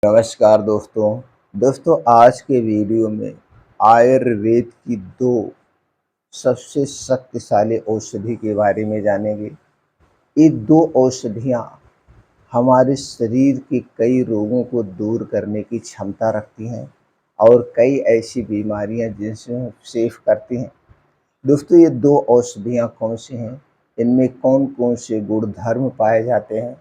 नमस्कार दोस्तों आज के वीडियो में आयुर्वेद की दो सबसे शक्तिशाली औषधि के बारे में जानेंगे। ये दो औषधियाँ हमारे शरीर के कई रोगों को दूर करने की क्षमता रखती हैं और कई ऐसी बीमारियाँ जिनसे सेफ करती हैं। दोस्तों ये दो औषधियाँ कौन सी हैं, इनमें कौन कौन से गुणधर्म पाए जाते हैं,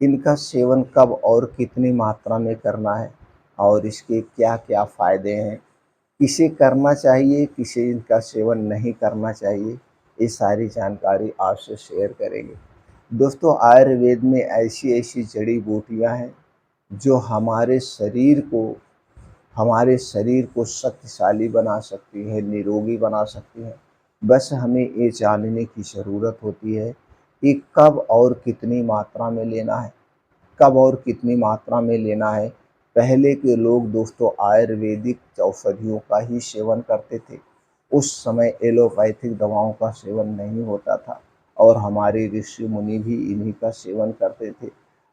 इनका सेवन कब और कितनी मात्रा में करना है और इसके क्या क्या फ़ायदे हैं, किसे करना चाहिए, किसे इनका सेवन नहीं करना चाहिए, ये सारी जानकारी आपसे शेयर करेंगे। दोस्तों आयुर्वेद में ऐसी ऐसी जड़ी बूटियाँ हैं जो हमारे शरीर को शक्तिशाली बना सकती है, निरोगी बना सकती है। बस हमें ये जानने की ज़रूरत होती है कि कब और कितनी मात्रा में लेना है। कब और कितनी मात्रा में लेना है। पहले के लोग दोस्तों आयुर्वेदिक औषधियों का ही सेवन करते थे। उस समय एलोपैथिक दवाओं का सेवन नहीं होता था और हमारे ऋषि मुनि भी इन्हीं का सेवन करते थे।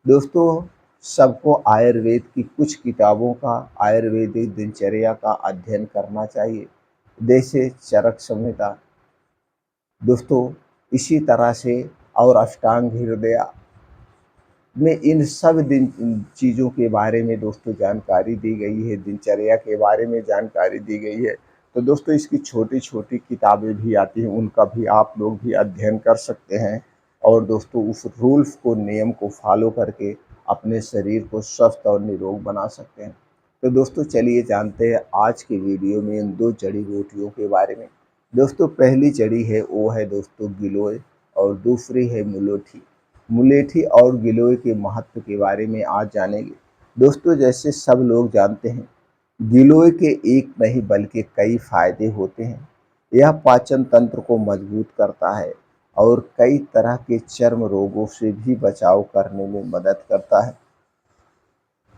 दोस्तों सबको आयुर्वेद की कुछ किताबों का, आयुर्वेदिक दिनचर्या का अध्ययन करना चाहिए, जैसे चरक संहिता। दोस्तों इसी तरह से और अष्टांग हृदय में इन सब चीज़ों के बारे में दोस्तों जानकारी दी गई है, दिनचर्या के बारे में जानकारी दी गई है। तो दोस्तों इसकी छोटी छोटी किताबें भी आती हैं, उनका भी आप लोग भी अध्ययन कर सकते हैं और दोस्तों उस रूल्स को, नियम को फॉलो करके अपने शरीर को स्वस्थ और निरोग बना सकते हैं। तो दोस्तों चलिए जानते हैं आज के वीडियो में इन दो जड़ी बूटियों के बारे में। दोस्तों पहली जड़ी है वो है दोस्तों गिलोय और दूसरी है मुलेठी। मुलेठी और गिलोय के महत्व के बारे में आज जानेंगे। दोस्तों जैसे सब लोग जानते हैं, गिलोय के एक नहीं बल्कि कई फायदे होते हैं। यह पाचन तंत्र को मजबूत करता है और कई तरह के चर्म रोगों से भी बचाव करने में मदद करता है।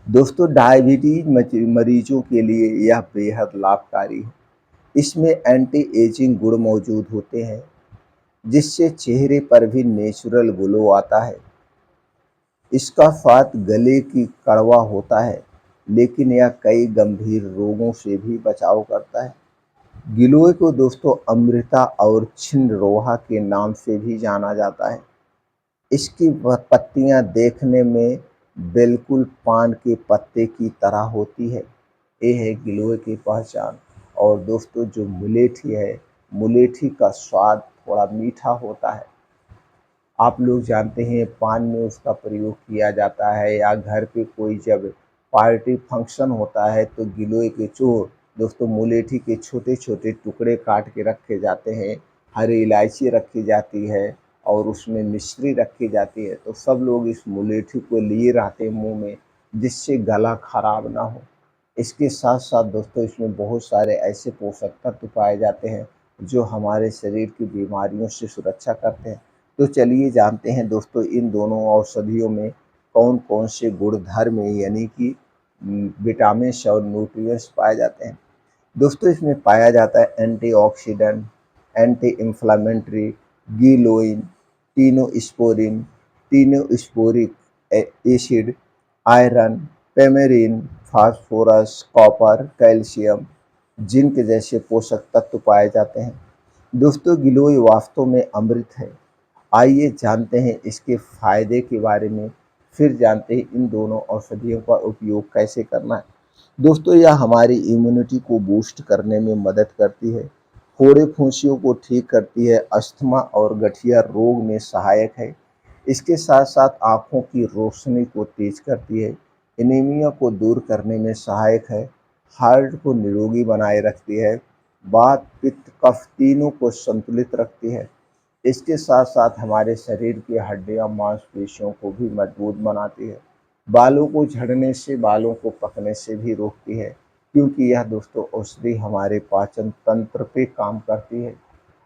दोस्तों डायबिटीज मरीजों के लिए यह बेहद लाभकारी है। इसमें एंटी एजिंग गुण मौजूद होते हैं जिससे चेहरे पर भी नेचुरल ग्लो आता है। इसका स्वाद गले की कड़वा होता है लेकिन यह कई गंभीर रोगों से भी बचाव करता है। गिलोय को दोस्तों अमृता और छिन्न रोहा के नाम से भी जाना जाता है। इसकी पत्तियां देखने में बिल्कुल पान के पत्ते की तरह होती है। ये है गिलोय की पहचान। और दोस्तों जो मुलेठी है, मुलेठी का स्वाद थोड़ा मीठा होता है। आप लोग जानते हैं पान में उसका प्रयोग किया जाता है या घर पे कोई जब पार्टी फंक्शन होता है तो गिलोय के दोस्तों मुलेठी के छोटे छोटे टुकड़े काट के रखे जाते हैं, हरी इलायची रखी जाती है और उसमें मिश्री रखी जाती है। तो सब लोग इस मुलेठी को लिए रहते हैं मुंह में, जिससे गला खराब ना हो। इसके साथ साथ दोस्तों इसमें बहुत सारे ऐसे पोषक तत्व पाए जाते हैं जो हमारे शरीर की बीमारियों से सुरक्षा करते हैं। तो चलिए जानते हैं दोस्तों इन दोनों औषधियों में कौन कौन से गुणधर्म यानी कि विटामिन्स और न्यूट्रिएंट्स पाए जाते हैं। दोस्तों इसमें पाया जाता है antioxidant, anti inflammatory, giloin, tinosporin, tinosporic acid, iron, पेमेरिन, फास्फोरस, कॉपर, कैल्शियम, जिंक जैसे पोषक तत्व पाए जाते हैं। दोस्तों गिलोय वास्तव में अमृत है। आइए जानते हैं इसके फायदे के बारे में, फिर जानते हैं इन दोनों औषधियों का उपयोग कैसे करना है। दोस्तों यह हमारी इम्यूनिटी को बूस्ट करने में मदद करती है, फोड़े फुंसियों को ठीक करती है, अस्थमा और गठिया रोग में सहायक है। इसके साथ साथ आँखों की रोशनी को तेज करती है, एनीमिया को दूर करने में सहायक है, हार्ट को निरोगी बनाए रखती है, वात, पित्त, कफ तीनों को संतुलित रखती है। इसके साथ साथ हमारे शरीर की हड्डियां, मांसपेशियों को भी मजबूत बनाती है। बालों को झड़ने से, बालों को पकने से भी रोकती है, क्योंकि यह दोस्तों औषधि हमारे पाचन तंत्र पे काम करती है।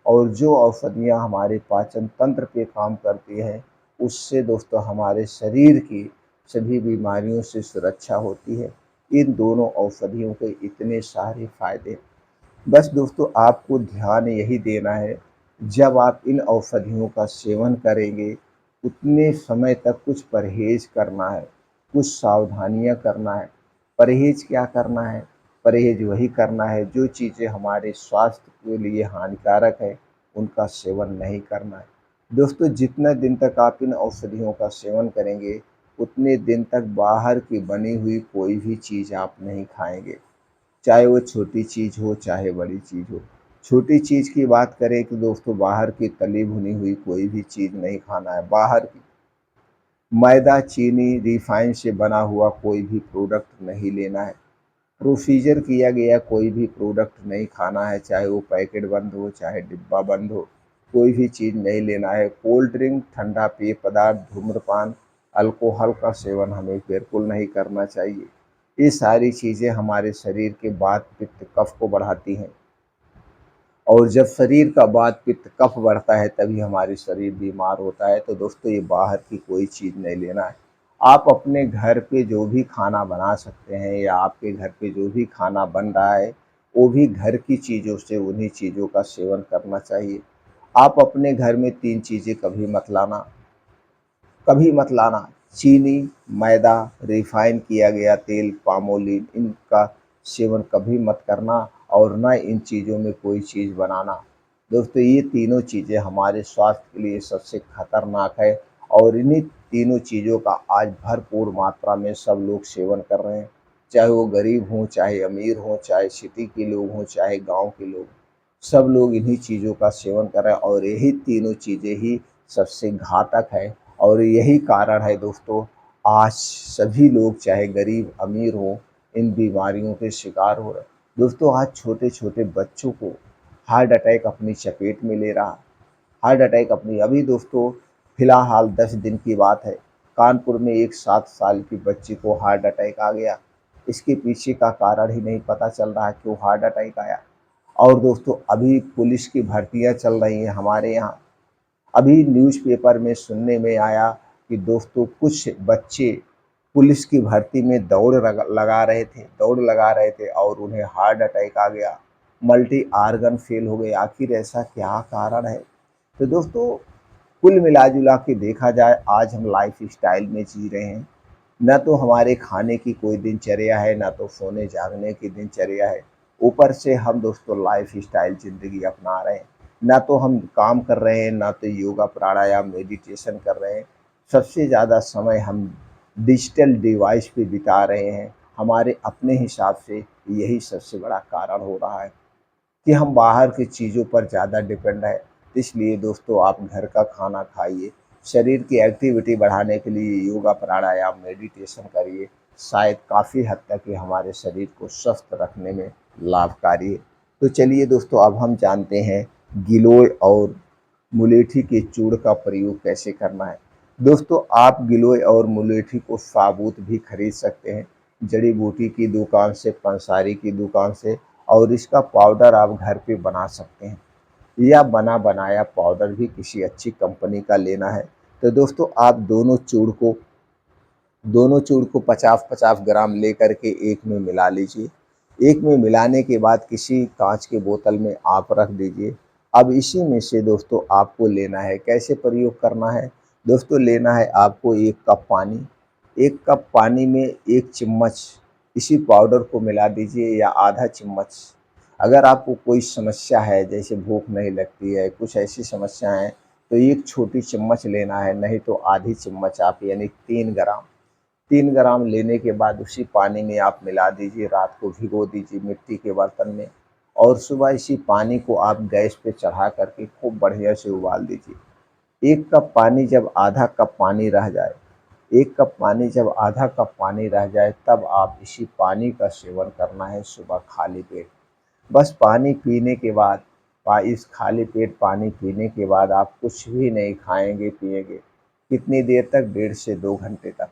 और जो औषधियाँ हमारे पाचन तंत्र पे काम करती हैं उससे दोस्तों हमारे शरीर की सभी बीमारियों से सुरक्षा होती है। इन दोनों औषधियों के इतने सारे फायदे। बस दोस्तों आपको ध्यान यही देना है, जब आप इन औषधियों का सेवन करेंगे उतने समय तक कुछ परहेज करना है कुछ सावधानियाँ करना है। परहेज़ क्या करना है? परहेज़ वही करना है जो चीज़ें हमारे स्वास्थ्य के लिए हानिकारक है, उनका सेवन नहीं करना है। दोस्तों, जितने दिन तक आप इन औषधियों का सेवन करेंगे, उतने दिन तक बाहर की बनी हुई कोई भी चीज़ आप नहीं खाएँगे। चाहे वो छोटी चीज़ हो, चाहे बड़ी चीज़ हो। छोटी चीज़ की बात करें कि दोस्तों, बाहर की तली भुनी हुई कोई भी चीज़ नहीं खाना है। बाहर की मैदा, चीनी, रिफ़ाइन से बना हुआ कोई भी प्रोडक्ट नहीं लेना है। प्रोसीजर किया गया कोई भी प्रोडक्ट नहीं खाना है, चाहे वो पैकेट बंद हो, चाहे डिब्बा बंद हो, कोई भी चीज़ नहीं लेना है। कोल्ड ड्रिंक, ठंडा पेय पदार्थ, धूम्रपान, अल्कोहल का सेवन हमें बिल्कुल नहीं करना चाहिए। ये सारी चीज़ें हमारे शरीर के वात, पित्त, कफ़ को बढ़ाती हैं। और जब शरीर का वात, पित्त, कफ बढ़ता है तभी हमारी शरीर बीमार होता है। तो दोस्तों, ये बाहर की कोई चीज़ नहीं लेना है। आप अपने घर पे जो भी खाना बना सकते हैं या आपके घर पे जो भी खाना बन रहा है, वो भी घर की चीज़ों से उन्हीं चीज़ों का सेवन करना चाहिए। आप अपने घर में 3 चीज़ें कभी मत लाना। चीनी, मैदा, रिफ़ाइन किया गया तेल, पाम ऑयल, इनका सेवन कभी मत करना और ना इन चीज़ों में कोई चीज़ बनाना। दोस्तों, ये तीनों चीज़ें हमारे स्वास्थ्य के लिए सबसे खतरनाक है और इन्हीं तीनों चीज़ों का आज भरपूर मात्रा में सब लोग सेवन कर रहे हैं। चाहे वो गरीब हों, चाहे अमीर हों, चाहे सिटी के लोग हों, चाहे गाँव के लोग, सब लोग इन्हीं चीज़ों का सेवन कर रहे हैं और यही तीनों चीज़ें ही सबसे घातक है। और यही कारण है दोस्तों, आज सभी लोग चाहे गरीब अमीर हों, इन बीमारियों के शिकार हो रहे हैं। दोस्तों, आज छोटे-छोटे बच्चों को हार्ट अटैक अपनी चपेट में ले रहा है। हार्ट अटैक अपनी अभी दोस्तों फिलहाल 10 दिन की बात है, कानपुर में एक 7 साल की बच्ची को हार्ट अटैक आ गया। इसके पीछे का कारण ही नहीं पता चल रहा है, क्यों हार्ट अटैक आया। और दोस्तों, अभी पुलिस की भर्तियाँ चल रही हैं हमारे यहाँ। अभी न्यूज़पेपर में सुनने में आया कि दोस्तों, कुछ बच्चे पुलिस की भर्ती में दौड़ लगा रहे थे और उन्हें हार्ट अटैक आ गया, मल्टी आर्गन फेल हो गए। आखिर ऐसा क्या कारण है? तो दोस्तों, कुल मिला-जुला के देखा जाए, आज हम लाइफ़स्टाइल में जी रहे हैं। ना तो हमारे खाने की कोई दिनचर्या है, ना तो सोने-जागने की दिनचर्या है। ऊपर से हम दोस्तों लाइफ़स्टाइल ज़िंदगी अपना रहे हैं। ना तो हम काम कर रहे हैं, ना तो योगा, प्राणायाम, मेडिटेशन कर रहे हैं। सबसे ज़्यादा समय हम डिजिटल डिवाइस पे बिता रहे हैं। हमारे अपने हिसाब से यही सबसे बड़ा कारण हो रहा है कि हम बाहर की चीज़ों पर ज़्यादा डिपेंड है। इसलिए दोस्तों, आप घर का खाना खाइए, शरीर की एक्टिविटी बढ़ाने के लिए योगा, प्राणायाम, मेडिटेशन करिए। शायद काफ़ी हद तक ये हमारे शरीर को स्वस्थ रखने में लाभकारी है। तो चलिए दोस्तों, अब हम जानते हैं गिलोय और मुलेठी के चूर्ण का प्रयोग कैसे करना है। दोस्तों, आप गिलोय और मुलेठी को साबुत भी खरीद सकते हैं, जड़ी बूटी की दुकान से, पंसारी की दुकान से, और इसका पाउडर आप घर पे बना सकते हैं या बना बनाया पाउडर भी किसी अच्छी कंपनी का लेना है। तो दोस्तों, आप दोनों चूर्ण को 50-50 ग्राम लेकर के एक में मिला लीजिए। एक में मिलाने के बाद किसी कांच के बोतल में आप रख दीजिए। अब इसी में से दोस्तों आपको लेना है, कैसे प्रयोग करना है? दोस्तों, लेना है आपको 1 कप पानी। 1 कप पानी में 1 चम्मच इसी पाउडर को मिला दीजिए या आधा चम्मच। अगर आपको कोई समस्या है, जैसे भूख नहीं लगती है, कुछ ऐसी समस्या है, तो 1 छोटी चम्मच लेना है, नहीं तो आधी चम्मच आप, यानी 3 ग्राम। 3 ग्राम लेने के बाद उसी पानी में आप मिला दीजिए, रात को भिगो दीजिए मिट्टी के बर्तन में और सुबह इसी पानी को आप गैस पे चढ़ा करके खूब बढ़िया से उबाल दीजिए। 1 कप पानी जब आधा कप पानी रह जाए 1 कप पानी जब आधा कप पानी रह जाए, तब आप इसी पानी का सेवन करना है सुबह खाली पेट। बस पानी पीने के बाद इस खाली पेट पानी पीने के बाद आप कुछ भी नहीं खाएँगे, पिएँगे। कितनी देर तक? 1.5 से 2 घंटे तक।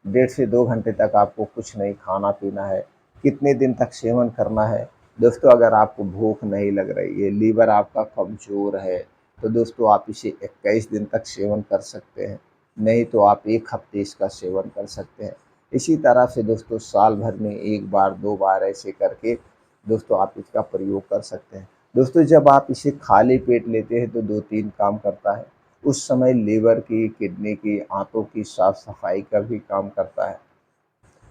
1.5 से 2 घंटे तक आपको कुछ नहीं खाना-पीना है। कितने दिन तक सेवन करना है? दोस्तों, अगर आपको भूख नहीं लग रही है, लीवर आपका कमज़ोर है, तो दोस्तों आप इसे 21 दिन तक सेवन कर सकते हैं। नहीं तो आप 1 हफ़्ते इसका सेवन कर सकते हैं। इसी तरह से दोस्तों साल भर में 1 बार, 2 बार ऐसे करके दोस्तों आप इसका प्रयोग कर सकते हैं। दोस्तों, जब आप इसे खाली पेट लेते हैं तो 2-3 काम करता है। उस समय लीवर की, किडनी की, आँतों की साफ-सफाई का भी काम करता है।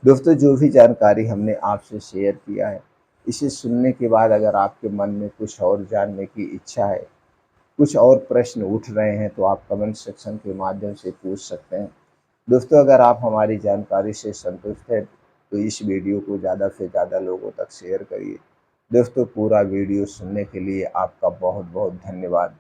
दोस्तों, जो भी जानकारी हमने आपसे शेयर किया है, इसे सुनने के बाद अगर आपके मन में कुछ और जानने की इच्छा है, कुछ और प्रश्न उठ रहे हैं, तो आप कमेंट सेक्शन के माध्यम से पूछ सकते हैं। दोस्तों, अगर आप हमारी जानकारी से संतुष्ट हैं, तो इस वीडियो को ज़्यादा से ज़्यादा लोगों तक शेयर करिए। दोस्तों, पूरा वीडियो सुनने के लिए आपका बहुत-बहुत धन्यवाद।